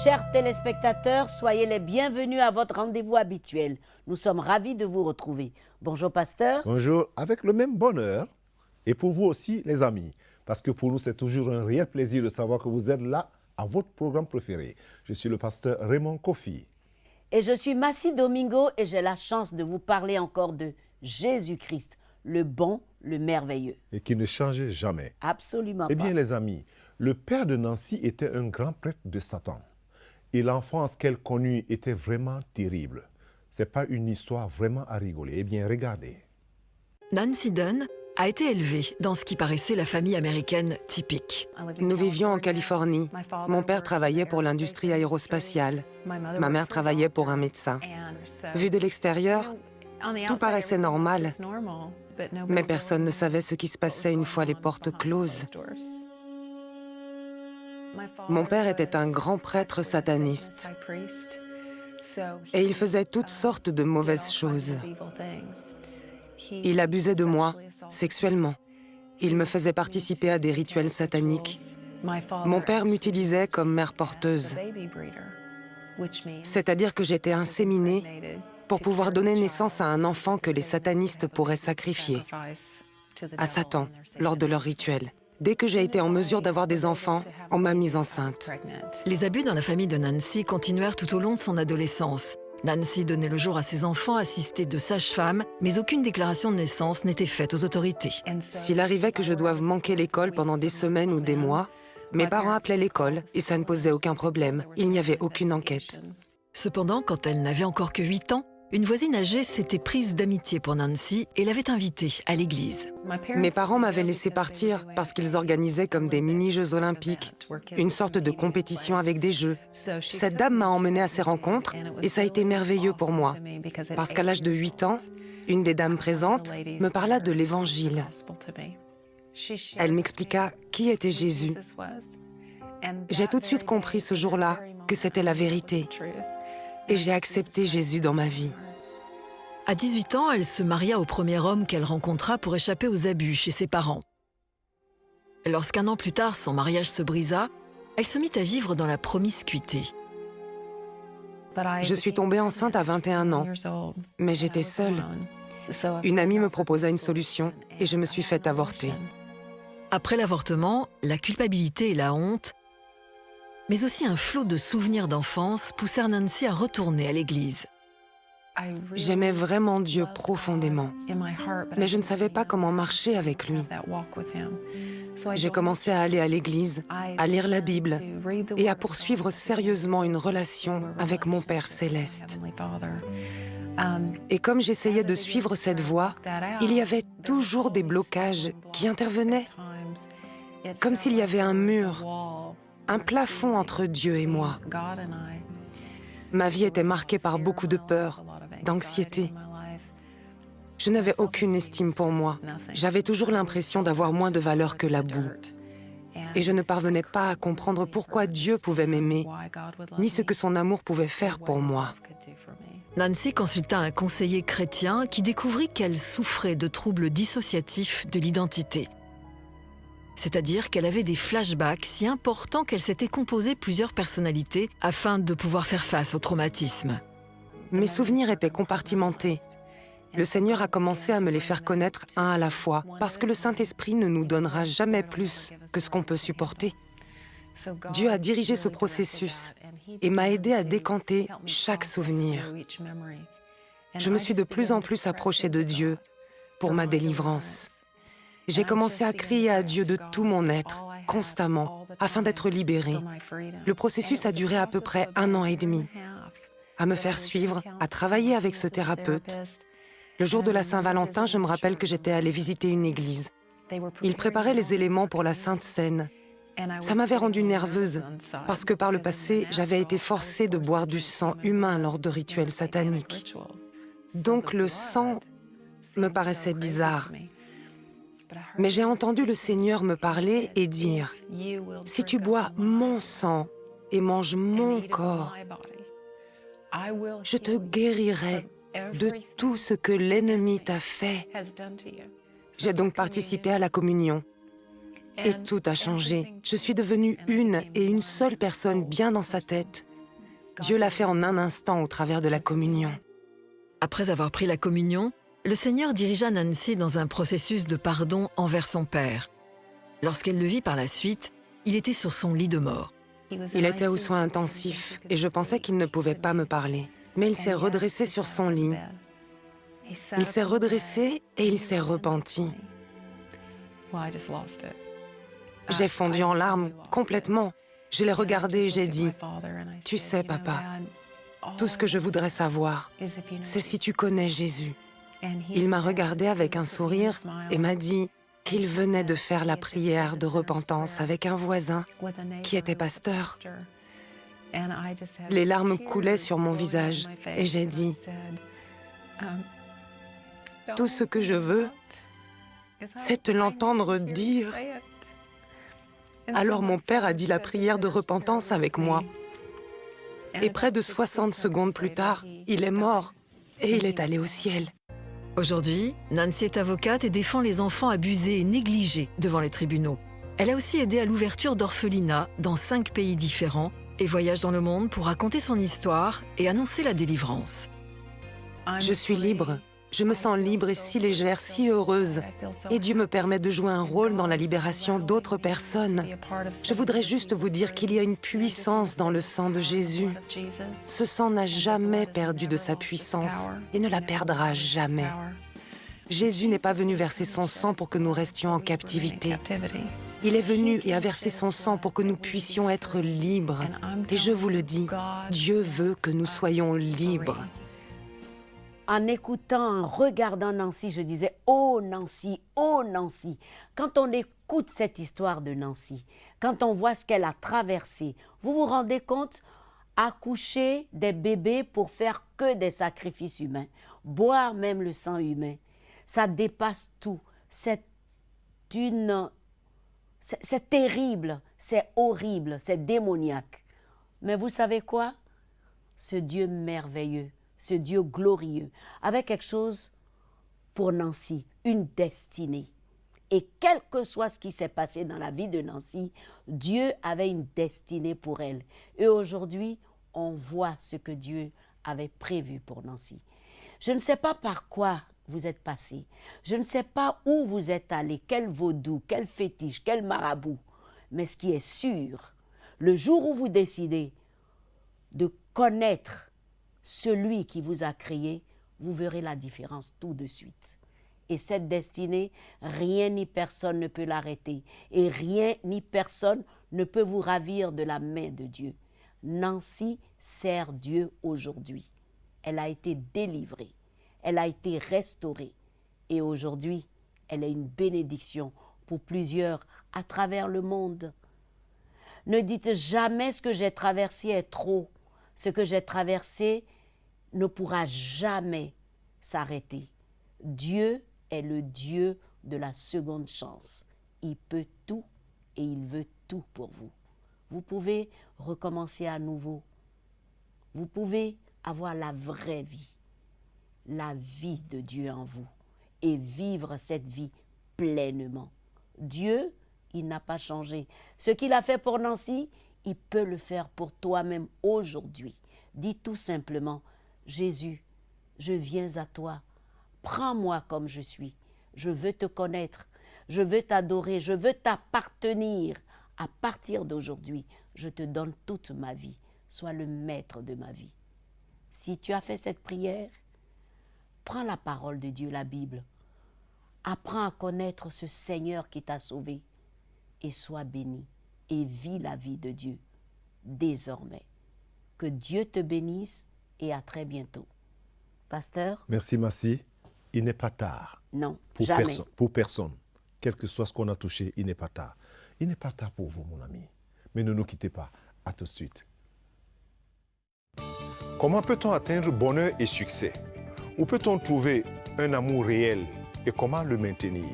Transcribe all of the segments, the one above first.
Chers téléspectateurs, soyez les bienvenus à votre rendez-vous habituel. Nous sommes ravis de vous retrouver. Bonjour, pasteur. Bonjour, avec le même bonheur. Et pour vous aussi, les amis. Parce que pour nous, c'est toujours un réel plaisir de savoir que vous êtes là à votre programme préféré. Je suis le pasteur Raymond Kofi. Et je suis Massi Domingo et j'ai la chance de vous parler encore de Jésus-Christ, le bon, le merveilleux. Et qui ne change jamais. Absolument Eh bien, pas. les amis, le père de Nancy était un grand prêtre de Satan. Et l'enfance qu'elle connut était vraiment terrible. Ce n'est pas une histoire vraiment à rigoler. Eh bien, regardez. Nancy Dunn a été élevée dans ce qui paraissait la famille américaine typique. Nous vivions en Californie. Mon père travaillait pour l'industrie aérospatiale. Ma mère travaillait pour un médecin. Vu de l'extérieur, tout paraissait normal, mais personne ne savait ce qui se passait une fois les portes closes. Mon père était un grand prêtre sataniste et il faisait toutes sortes de mauvaises choses. Il abusait de moi sexuellement. Il me faisait participer à des rituels sataniques. Mon père m'utilisait comme mère porteuse, c'est-à-dire que j'étais inséminée pour pouvoir donner naissance à un enfant que les satanistes pourraient sacrifier à Satan lors de leurs rituels. Dès que j'ai été en mesure d'avoir des enfants, on m'a mise enceinte. Les abus dans la famille de Nancy continuèrent tout au long de son adolescence. Nancy donnait le jour à ses enfants assistés de sages-femmes, mais aucune déclaration de naissance n'était faite aux autorités. S'il arrivait que je doive manquer l'école pendant des semaines ou des mois, mes parents appelaient l'école et ça ne posait aucun problème. Il n'y avait aucune enquête. Cependant, quand elle n'avait encore que 8 ans, une voisine âgée s'était prise d'amitié pour Nancy et l'avait invitée à l'église. Mes parents m'avaient laissé partir parce qu'ils organisaient comme des mini-jeux olympiques, une sorte de compétition avec des jeux. Cette dame m'a emmenée à ces rencontres et ça a été merveilleux pour moi, parce qu'à l'âge de 8 ans, une des dames présentes me parla de l'Évangile. Elle m'expliqua qui était Jésus. J'ai tout de suite compris ce jour-là que c'était la vérité. Et j'ai accepté Jésus dans ma vie. À 18 ans, elle se maria au premier homme qu'elle rencontra pour échapper aux abus chez ses parents. Lorsqu'un an plus tard, son mariage se brisa, elle se mit à vivre dans la promiscuité. Je suis tombée enceinte à 21 ans, mais j'étais seule. Une amie me proposa une solution et je me suis faite avorter. Après l'avortement, la culpabilité et la honte, mais aussi un flot de souvenirs d'enfance poussèrent Nancy à retourner à l'église. J'aimais vraiment Dieu profondément, mais je ne savais pas comment marcher avec lui. J'ai commencé à aller à l'église, à lire la Bible et à poursuivre sérieusement une relation avec mon Père céleste. Et comme j'essayais de suivre cette voie, il y avait toujours des blocages qui intervenaient, comme s'il y avait un mur, un plafond entre Dieu et moi. Ma vie était marquée par beaucoup de peur, d'anxiété. Je n'avais aucune estime pour moi. J'avais toujours l'impression d'avoir moins de valeur que la boue. Et je ne parvenais pas à comprendre pourquoi Dieu pouvait m'aimer, ni ce que son amour pouvait faire pour moi. Nancy consulta un conseiller chrétien qui découvrit qu'elle souffrait de troubles dissociatifs de l'identité. C'est-à-dire qu'elle avait des flashbacks si importants qu'elle s'était composé plusieurs personnalités afin de pouvoir faire face au traumatisme. Mes souvenirs étaient compartimentés. Le Seigneur a commencé à me les faire connaître un à la fois, parce que le Saint-Esprit ne nous donnera jamais plus que ce qu'on peut supporter. Dieu a dirigé ce processus et m'a aidé à décanter chaque souvenir. Je me suis de plus en plus approchée de Dieu pour ma délivrance. J'ai commencé à crier à Dieu de tout mon être, constamment, afin d'être libérée. Le processus a duré à peu près 1 an et demi. À me faire suivre, à travailler avec ce thérapeute. Le jour de la Saint-Valentin, je me rappelle que j'étais allée visiter une église. Ils préparaient les éléments pour la Sainte Seine. Ça m'avait rendue nerveuse, parce que par le passé, j'avais été forcée de boire du sang humain lors de rituels sataniques. Donc le sang me paraissait bizarre. Mais j'ai entendu le Seigneur me parler et dire « Si tu bois mon sang et manges mon corps, je te guérirai de tout ce que l'ennemi t'a fait. » J'ai donc participé à la communion. Et tout a changé. Je suis devenue une et une seule personne bien dans sa tête, Dieu l'a fait en un instant au travers de la communion. Après avoir pris la communion, le Seigneur dirigea Nancy dans un processus de pardon envers son père. Lorsqu'elle le vit par la suite, il était sur son lit de mort. Il était aux soins intensifs et je pensais qu'il ne pouvait pas me parler. Mais il s'est redressé sur son lit. Il s'est redressé et il s'est repenti. J'ai fondu en larmes complètement. Je l'ai regardé et j'ai dit, « Tu sais, papa, tout ce que je voudrais savoir, c'est si tu connais Jésus. » Il m'a regardé avec un sourire et m'a dit qu'il venait de faire la prière de repentance avec un voisin qui était pasteur. Les larmes coulaient sur mon visage et j'ai dit, « Tout ce que je veux, c'est te l'entendre dire. » Alors mon père a dit la prière de repentance avec moi. Et près de 60 secondes plus tard, il est mort et il est allé au ciel. Aujourd'hui, Nancy est avocate et défend les enfants abusés et négligés devant les tribunaux. Elle a aussi aidé à l'ouverture d'orphelinats dans 5 pays différents et voyage dans le monde pour raconter son histoire et annoncer la délivrance. Je suis libre. Je me sens libre et si légère, si heureuse. Et Dieu me permet de jouer un rôle dans la libération d'autres personnes. Je voudrais juste vous dire qu'il y a une puissance dans le sang de Jésus. Ce sang n'a jamais perdu de sa puissance et ne la perdra jamais. Jésus n'est pas venu verser son sang pour que nous restions en captivité. Il est venu et a versé son sang pour que nous puissions être libres. Et je vous le dis, Dieu veut que nous soyons libres. En écoutant, en regardant Nancy, je disais « Oh Nancy, oh Nancy !» Quand on écoute cette histoire de Nancy, quand on voit ce qu'elle a traversé, vous vous rendez compte? Accoucher des bébés pour faire que des sacrifices humains, boire même le sang humain, ça dépasse tout. C'est terrible, c'est horrible, c'est démoniaque. Mais vous savez quoi? Ce Dieu merveilleux, ce Dieu glorieux, avait quelque chose pour Nancy, une destinée. Et quel que soit ce qui s'est passé dans la vie de Nancy, Dieu avait une destinée pour elle. Et aujourd'hui, on voit ce que Dieu avait prévu pour Nancy. Je ne sais pas par quoi vous êtes passé. Je ne sais pas où vous êtes allé, quel vaudou, quel fétiche, quel marabout. Mais ce qui est sûr, le jour où vous décidez de connaître celui qui vous a créé, vous verrez la différence tout de suite. Et cette destinée, rien ni personne ne peut l'arrêter. Et rien ni personne ne peut vous ravir de la main de Dieu. Nancy sert Dieu aujourd'hui. Elle a été délivrée. Elle a été restaurée. Et aujourd'hui, elle est une bénédiction pour plusieurs à travers le monde. Ne dites jamais ce que j'ai traversé est trop. Ce que j'ai traversé ne pourra jamais s'arrêter. Dieu est le Dieu de la seconde chance. Il peut tout et il veut tout pour vous. Vous pouvez recommencer à nouveau. Vous pouvez avoir la vraie vie, la vie de Dieu en vous et vivre cette vie pleinement. Dieu, il n'a pas changé. Ce qu'il a fait pour Nancy, il peut le faire pour toi-même aujourd'hui. Dis tout simplement, Jésus, je viens à toi. Prends-moi comme je suis. Je veux te connaître. Je veux t'adorer. Je veux t'appartenir. À partir d'aujourd'hui, je te donne toute ma vie. Sois le maître de ma vie. Si tu as fait cette prière, prends la parole de Dieu, la Bible. Apprends à connaître ce Seigneur qui t'a sauvé et sois béni et vis la vie de Dieu désormais. Que Dieu te bénisse et à très bientôt. Pasteur? Merci, Massi. Il n'est pas tard. Non, pour jamais. Pour personne. Quel que soit ce qu'on a touché, il n'est pas tard. Il n'est pas tard pour vous, mon ami. Mais ne nous quittez pas. À tout de suite. Comment peut-on atteindre bonheur et succès? Où peut-on trouver un amour réel et comment le maintenir?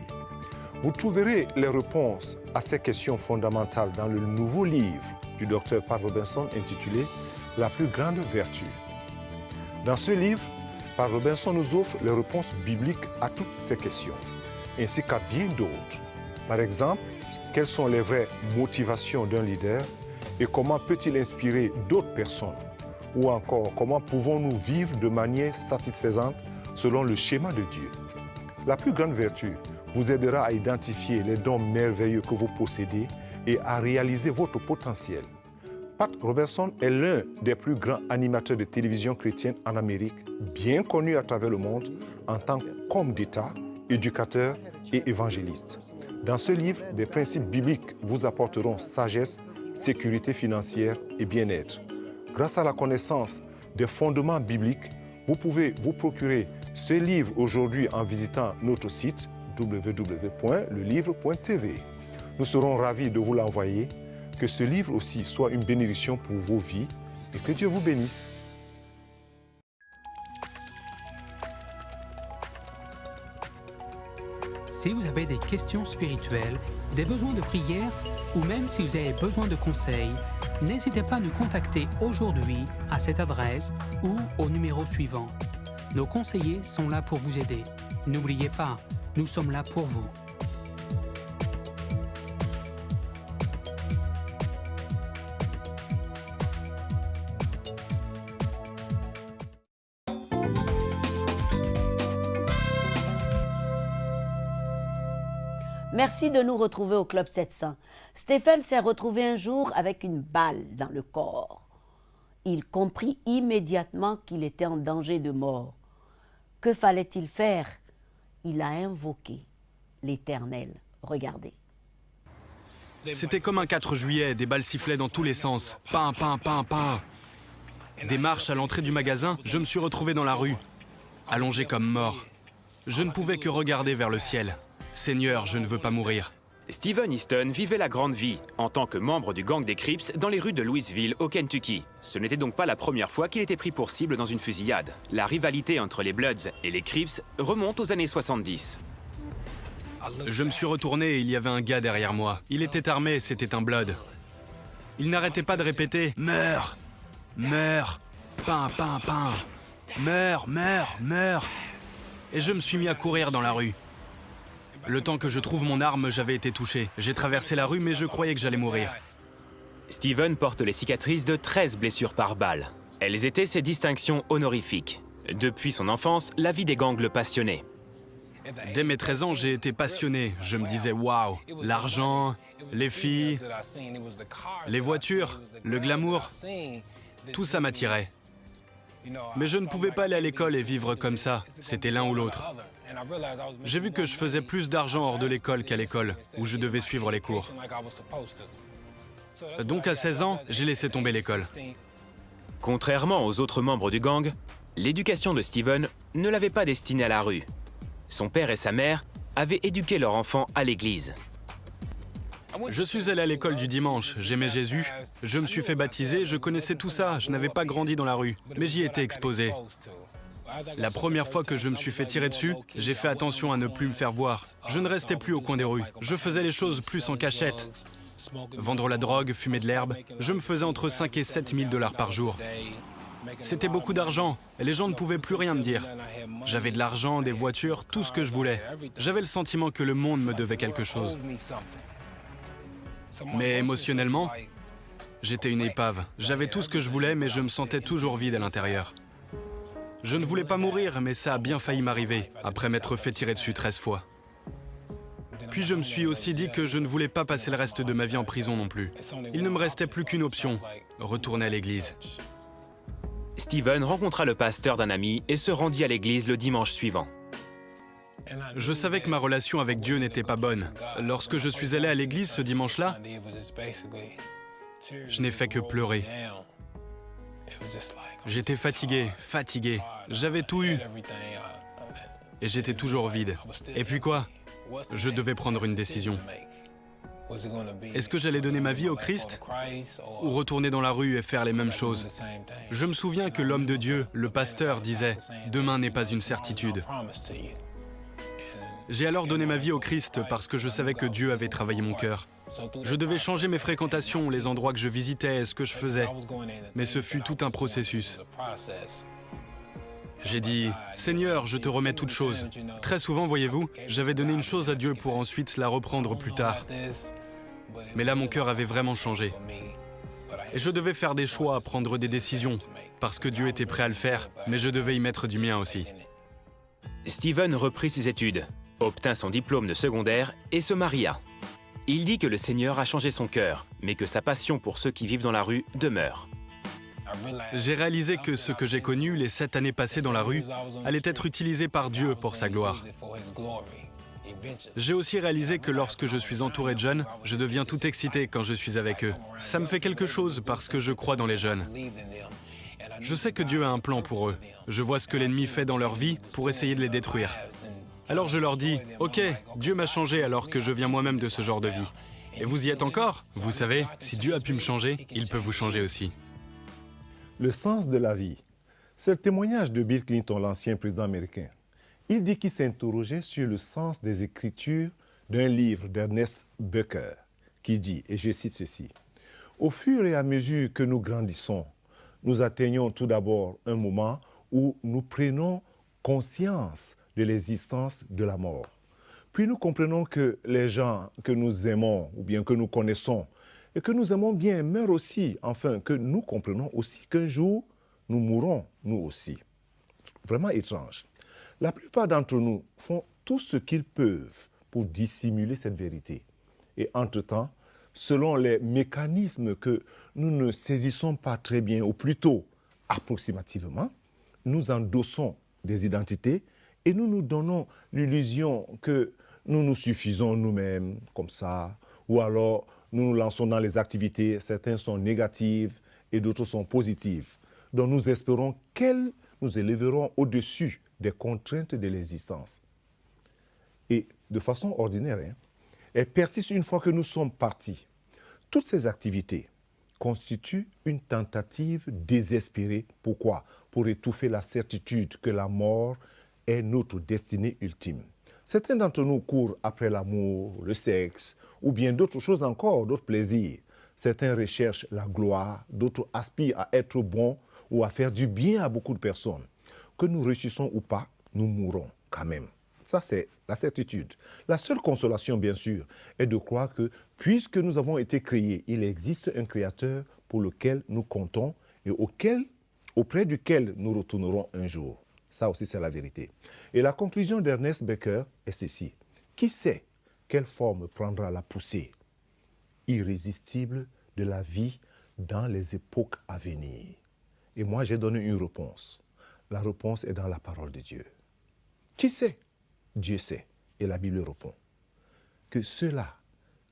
Vous trouverez les réponses à ces questions fondamentales dans le nouveau livre du Dr. Pat Robertson intitulé « La plus grande vertu ». Dans ce livre, Pat Robertson nous offre les réponses bibliques à toutes ces questions, ainsi qu'à bien d'autres. Par exemple, quelles sont les vraies motivations d'un leader et comment peut-il inspirer d'autres personnes? Ou encore, comment pouvons-nous vivre de manière satisfaisante selon le schéma de Dieu? La plus grande vertu vous aidera à identifier les dons merveilleux que vous possédez et à réaliser votre potentiel. Pat Robertson est l'un des plus grands animateurs de télévision chrétienne en Amérique, bien connu à travers le monde en tant qu'homme d'État, éducateur et évangéliste. Dans ce livre, des principes bibliques vous apporteront sagesse, sécurité financière et bien-être. Grâce à la connaissance des fondements bibliques, vous pouvez vous procurer ce livre aujourd'hui en visitant notre site www.lelivre.tv. Nous serons ravis de vous l'envoyer. Que ce livre aussi soit une bénédiction pour vos vies et que Dieu vous bénisse. Si vous avez des questions spirituelles, des besoins de prière ou même si vous avez besoin de conseils, n'hésitez pas à nous contacter aujourd'hui à cette adresse ou au numéro suivant. Nos conseillers sont là pour vous aider. N'oubliez pas, nous sommes là pour vous. Merci de nous retrouver au Club 700. Stéphane s'est retrouvé un jour avec une balle dans le corps. Il comprit immédiatement qu'il était en danger de mort. Que fallait-il faire? Il a invoqué l'Éternel. Regardez. C'était comme un 4 juillet, des balles sifflaient dans tous les sens. Pain, pain, pain, pain. Des marches à l'entrée du magasin, je me suis retrouvé dans la rue, allongé comme mort. Je ne pouvais que regarder vers le ciel. Seigneur, je ne veux pas mourir. Steven Easton vivait la grande vie en tant que membre du gang des Crips dans les rues de Louisville, au Kentucky. Ce n'était donc pas la première fois qu'il était pris pour cible dans une fusillade. La rivalité entre les Bloods et les Crips remonte aux années 70. Je me suis retourné et il y avait un gars derrière moi. Il était armé, c'était un Blood. Il n'arrêtait pas de répéter « Meurs! Meurs! Pain, pain, pain! Meurs, meurs, meurs !» Et je me suis mis à courir dans la rue. Le temps que je trouve mon arme, j'avais été touché. J'ai traversé la rue, mais je croyais que j'allais mourir. Steven porte les cicatrices de 13 blessures par balle. Elles étaient ses distinctions honorifiques. Depuis son enfance, la vie des gangs le passionnait. Dès mes 13 ans, j'ai été passionné. Je me disais « Waouh, l'argent, les filles, les voitures, le glamour, tout ça m'attirait. » Mais je ne pouvais pas aller à l'école et vivre comme ça. C'était l'un ou l'autre. J'ai vu que je faisais plus d'argent hors de l'école qu'à l'école, où je devais suivre les cours. Donc à 16 ans, j'ai laissé tomber l'école. Contrairement aux autres membres du gang, l'éducation de Steven ne l'avait pas destiné à la rue. Son père et sa mère avaient éduqué leur enfant à l'église. Je suis allé à l'école du dimanche, j'aimais Jésus, je me suis fait baptiser, je connaissais tout ça, je n'avais pas grandi dans la rue, mais j'y étais exposé. La première fois que je me suis fait tirer dessus, j'ai fait attention à ne plus me faire voir. Je ne restais plus au coin des rues. Je faisais les choses plus en cachette. Vendre la drogue, fumer de l'herbe, je me faisais entre 5 et 7 000 $ par jour. C'était beaucoup d'argent, et les gens ne pouvaient plus rien me dire. J'avais de l'argent, des voitures, tout ce que je voulais. J'avais le sentiment que le monde me devait quelque chose. Mais émotionnellement, j'étais une épave. J'avais tout ce que je voulais, mais je me sentais toujours vide à l'intérieur. Je ne voulais pas mourir, mais ça a bien failli m'arriver, après m'être fait tirer dessus 13 fois. Puis je me suis aussi dit que je ne voulais pas passer le reste de ma vie en prison non plus. Il ne me restait plus qu'une option, retourner à l'église. Steven rencontra le pasteur d'un ami et se rendit à l'église le dimanche suivant. Je savais que ma relation avec Dieu n'était pas bonne. Lorsque je suis allé à l'église ce dimanche-là, je n'ai fait que pleurer. J'étais fatigué. J'avais tout eu. Et j'étais toujours vide. Et puis quoi? Je devais prendre une décision. Est-ce que j'allais donner ma vie au Christ ou retourner dans la rue et faire les mêmes choses? Je me souviens que l'homme de Dieu, le pasteur, disait « Demain n'est pas une certitude ». J'ai alors donné ma vie au Christ parce que je savais que Dieu avait travaillé mon cœur. Je devais changer mes fréquentations, les endroits que je visitais et ce que je faisais. Mais ce fut tout un processus. J'ai dit « Seigneur, je te remets toutes choses ». Très souvent, voyez-vous, j'avais donné une chose à Dieu pour ensuite la reprendre plus tard. Mais là, mon cœur avait vraiment changé. Et je devais faire des choix, prendre des décisions, parce que Dieu était prêt à le faire, mais je devais y mettre du mien aussi. Stephen reprit ses études, obtint son diplôme de secondaire et se maria. Il dit que le Seigneur a changé son cœur, mais que sa passion pour ceux qui vivent dans la rue demeure. J'ai réalisé que ce que j'ai connu, les 7 années passées dans la rue, allait être utilisé par Dieu pour sa gloire. J'ai aussi réalisé que lorsque je suis entouré de jeunes, je deviens tout excité quand je suis avec eux. Ça me fait quelque chose parce que je crois dans les jeunes. Je sais que Dieu a un plan pour eux. Je vois ce que l'ennemi fait dans leur vie pour essayer de les détruire. Alors je leur dis, « Ok, Dieu m'a changé alors que je viens moi-même de ce genre de vie. Et vous y êtes encore? Vous savez, si Dieu a pu me changer, il peut vous changer aussi. » Le sens de la vie. C'est le témoignage de Bill Clinton, l'ancien président américain. Il dit qu'il s'est interrogé sur le sens des Écritures d'un livre d'Ernest Becker, qui dit, et je cite ceci, « Au fur et à mesure que nous grandissons, nous atteignons tout d'abord un moment où nous prenons conscience de l'existence de la mort. Puis nous comprenons que les gens que nous aimons ou bien que nous connaissons et que nous aimons bien meurent aussi, enfin que nous comprenons aussi qu'un jour nous mourrons, nous aussi. » Vraiment étrange. La plupart d'entre nous font tout ce qu'ils peuvent pour dissimuler cette vérité. Et entre-temps, selon les mécanismes que nous ne saisissons pas très bien, ou plutôt approximativement, nous endossons des identités et nous nous donnons l'illusion que nous nous suffisons nous-mêmes, comme ça, ou alors nous nous lançons dans les activités, certaines sont négatives et d'autres sont positives. Donc nous espérons qu'elles nous élèveront au-dessus des contraintes de l'existence. Et de façon ordinaire, elles persistent une fois que nous sommes partis. Toutes ces activités constituent une tentative désespérée. Pourquoi? Pour étouffer la certitude que la mort est notre destinée ultime. Certains d'entre nous courent après l'amour, le sexe, ou bien d'autres choses encore, d'autres plaisirs. Certains recherchent la gloire, d'autres aspirent à être bons ou à faire du bien à beaucoup de personnes. Que nous réussissons ou pas, nous mourrons quand même. Ça, c'est la certitude. La seule consolation, bien sûr, est de croire que, puisque nous avons été créés, il existe un Créateur pour lequel nous comptons et auprès duquel nous retournerons un jour. Ça aussi, c'est la vérité. Et la conclusion d'Ernest Becker est ceci. Qui sait quelle forme prendra la poussée irrésistible de la vie dans les époques à venir? Et moi, j'ai donné une réponse. La réponse est dans la parole de Dieu. Qui sait? Dieu sait. Et la Bible répond que ceux-là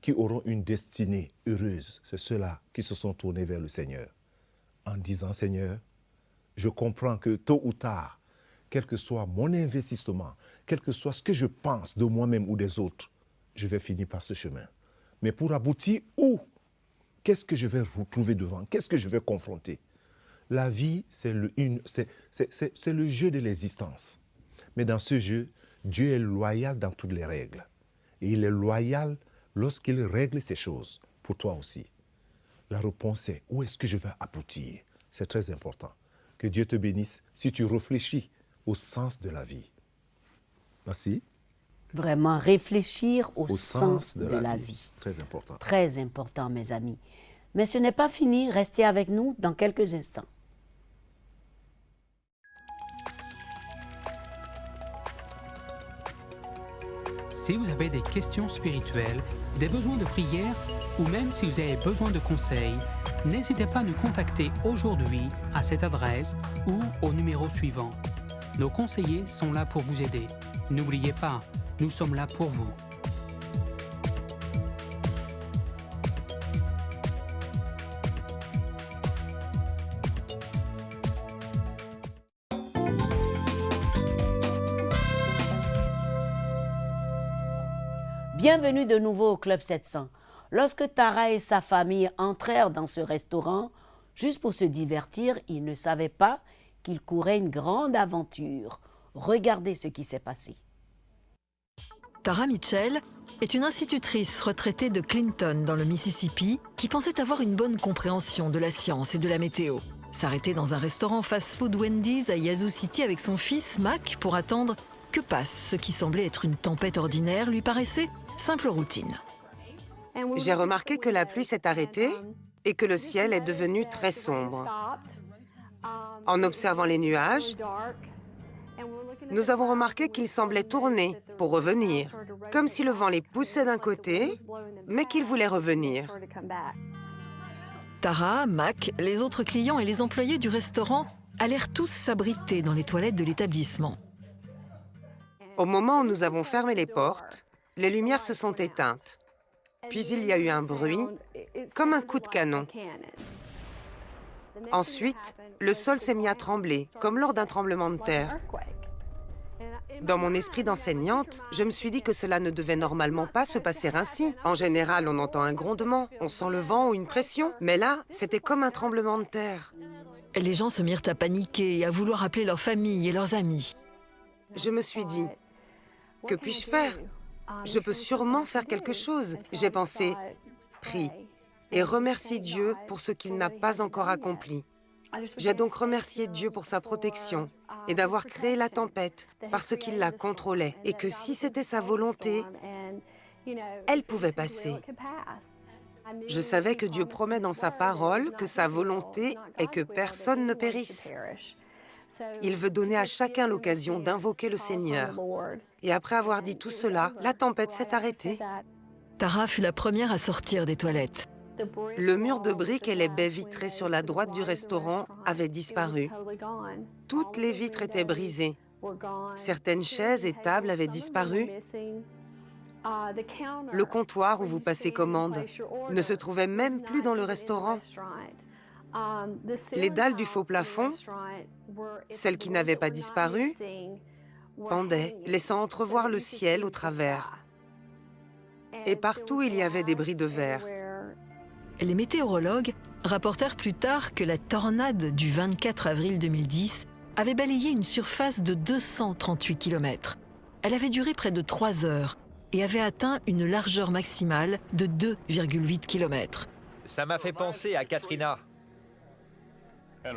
qui auront une destinée heureuse, c'est ceux-là qui se sont tournés vers le Seigneur en disant, Seigneur, je comprends que tôt ou tard, quel que soit mon investissement, quel que soit ce que je pense de moi-même ou des autres, je vais finir par ce chemin. Mais pour aboutir où? Qu'est-ce que je vais retrouver devant? Qu'est-ce que je vais confronter? La vie, c'est le jeu de l'existence. Mais dans ce jeu, Dieu est loyal dans toutes les règles. Et il est loyal lorsqu'il règle ces choses, pour toi aussi. La réponse est, où est-ce que je vais aboutir? C'est très important. Que Dieu te bénisse si tu réfléchis au sens de la vie. Merci. Vraiment réfléchir au sens de la vie. Très important. Très important, mes amis. Mais ce n'est pas fini, restez avec nous dans quelques instants. Si vous avez des questions spirituelles, des besoins de prière ou même si vous avez besoin de conseils, n'hésitez pas à nous contacter aujourd'hui à cette adresse ou au numéro suivant. Nos conseillers sont là pour vous aider. N'oubliez pas, nous sommes là pour vous. Bienvenue de nouveau au Club 700. Lorsque Tara et sa famille entrèrent dans ce restaurant, juste pour se divertir, ils ne savaient pas qu'ils couraient une grande aventure. Regardez ce qui s'est passé. Tara Mitchell est une institutrice retraitée de Clinton dans le Mississippi qui pensait avoir une bonne compréhension de la science et de la météo. S'arrêter dans un restaurant fast-food Wendy's à Yazoo City avec son fils Mac pour attendre que passe ce qui semblait être une tempête ordinaire lui paraissait simple routine. J'ai remarqué que la pluie s'est arrêtée et que le ciel est devenu très sombre. En observant les nuages, nous avons remarqué qu'ils semblaient tourner pour revenir, comme si le vent les poussait d'un côté, mais qu'ils voulaient revenir. Tara, Mac, les autres clients et les employés du restaurant allèrent tous s'abriter dans les toilettes de l'établissement. Au moment où nous avons fermé les portes, les lumières se sont éteintes. Puis il y a eu un bruit, comme un coup de canon. Ensuite, le sol s'est mis à trembler, comme lors d'un tremblement de terre. Dans mon esprit d'enseignante, je me suis dit que cela ne devait normalement pas se passer ainsi. En général, on entend un grondement, on sent le vent ou une pression, mais là, c'était comme un tremblement de terre. Les gens se mirent à paniquer et à vouloir appeler leur famille et leurs amis. Je me suis dit, que puis-je faire? Je peux sûrement faire quelque chose. J'ai pensé, prie et remercie Dieu pour ce qu'il n'a pas encore accompli. J'ai donc remercié Dieu pour sa protection et d'avoir créé la tempête parce qu'il la contrôlait et que si c'était sa volonté, elle pouvait passer. Je savais que Dieu promet dans sa parole que sa volonté est que personne ne périsse. Il veut donner à chacun l'occasion d'invoquer le Seigneur. Et après avoir dit tout cela, la tempête s'est arrêtée. Tara fut la première à sortir des toilettes. Le mur de briques et les baies vitrées sur la droite du restaurant avaient disparu. Toutes les vitres étaient brisées. Certaines chaises et tables avaient disparu. Le comptoir où vous passez commande ne se trouvait même plus dans le restaurant. Les dalles du faux plafond, celles qui n'avaient pas disparu, pendaient, laissant entrevoir le ciel au travers. Et partout, il y avait des bris de verre. Les météorologues rapportèrent plus tard que la tornade du 24 avril 2010 avait balayé une surface de 238 km. Elle avait duré près de 3 heures et avait atteint une largeur maximale de 2,8 km. Ça m'a fait penser à Katrina.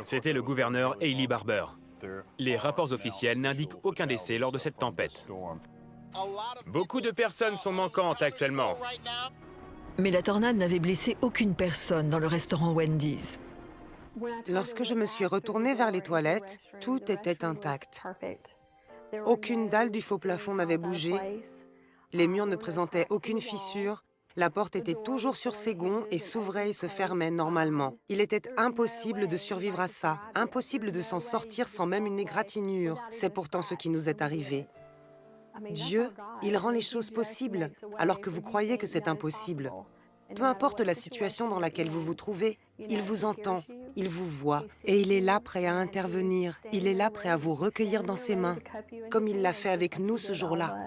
C'était le gouverneur Haley Barbour. Les rapports officiels n'indiquent aucun décès lors de cette tempête. Beaucoup de personnes sont manquantes actuellement. Mais la tornade n'avait blessé aucune personne dans le restaurant Wendy's. Lorsque je me suis retournée vers les toilettes, tout était intact. Aucune dalle du faux plafond n'avait bougé, les murs ne présentaient aucune fissure, la porte était toujours sur ses gonds et s'ouvrait et se fermait normalement. Il était impossible de survivre à ça, impossible de s'en sortir sans même une égratignure. C'est pourtant ce qui nous est arrivé. Dieu, il rend les choses possibles, alors que vous croyez que c'est impossible. Peu importe la situation dans laquelle vous vous trouvez, il vous entend, il vous voit, et il est là prêt à intervenir. Il est là prêt à vous recueillir dans ses mains, comme il l'a fait avec nous ce jour-là.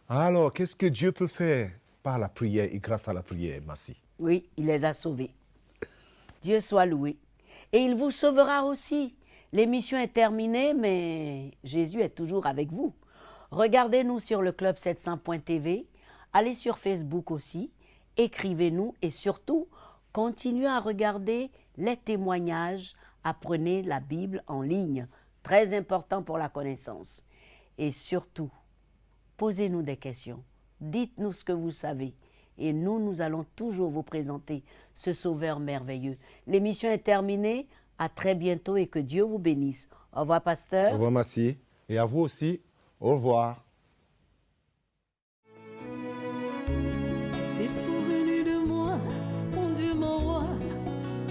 Alors, qu'est-ce que Dieu peut faire par la prière et grâce à la prière, Massi? Oui, il les a sauvés. Dieu soit loué. Et il vous sauvera aussi. L'émission est terminée, mais Jésus est toujours avec vous. Regardez-nous sur le club700.tv, allez sur Facebook aussi, écrivez-nous et surtout, continuez à regarder les témoignages, apprenez la Bible en ligne, très important pour la connaissance. Et surtout, posez-nous des questions, dites-nous ce que vous savez et nous allons toujours vous présenter ce Sauveur merveilleux. L'émission est terminée. À très bientôt et que Dieu vous bénisse. Au revoir, pasteur. Au revoir, Massi. Et à vous aussi, au revoir. T'es souvenu de moi, mon Dieu, mon roi,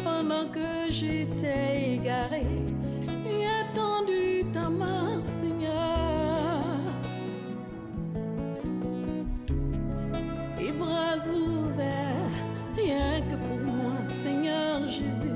pendant que j'étais égaré et attendu ta main, Seigneur. Et bras ouverts, rien que pour moi, Seigneur Jésus.